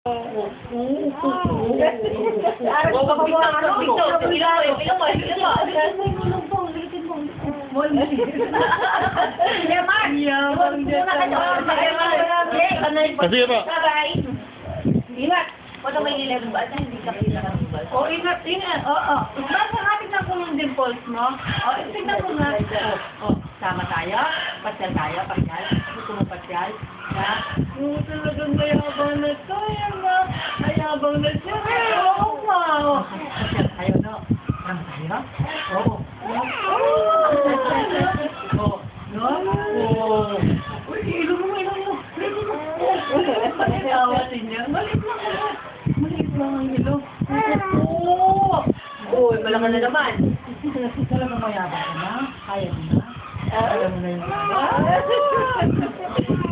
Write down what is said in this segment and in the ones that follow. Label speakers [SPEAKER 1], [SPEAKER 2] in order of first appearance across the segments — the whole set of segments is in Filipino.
[SPEAKER 1] Kasi pa.
[SPEAKER 2] Ingat. Wala may nilabas na hindi ka pinakabas. Oh, ingat, ingat. Oo. Basta kapit na ko yung dimples mo. Oh, tignan mo nga. Oh, sama tayo. Pasyal tayo, pasyal. Gusto mo pasyal? Ha? Talagang mayabang na to. Mayabang na siya. Oo, wow. Pasyal tayo, no? Sama tayo? Oo. Oo. No? Oo. Uy, ilong mo. Pagkawasin niya. Maliit lang ang ilong. Oo! Uy, malaka na naman. Talagang mayabang ka na? Kaya mo na? Kaya mo na yung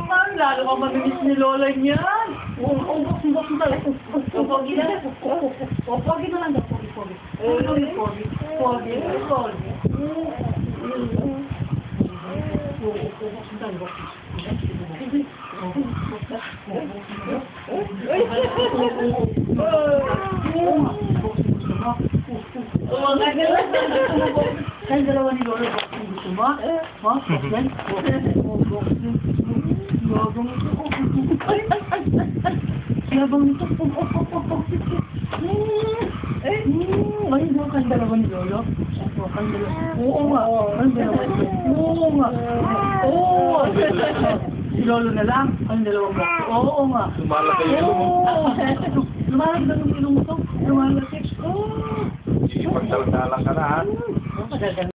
[SPEAKER 2] man, lalo ka maminis ni Lola niyan. Ubok mo talaga. Pogi na. Pogi na lang daw. Pogi. Kaya dalawa ni Lola, gusto mo? Ha? Yan? Yabang nito. Ayun daw kayong dalawa ni Lola. Oo nga. Kayong dalawa ni Lola. Oo nga. Oo. Si Lolo na lang. Kayong dalawa mo. Oo nga.
[SPEAKER 1] Lumalaki yung ilong mo.
[SPEAKER 2] Lumalaki lang yung ilong mo to. Lumalaki.
[SPEAKER 1] Ipagdaldalan ka na, ha?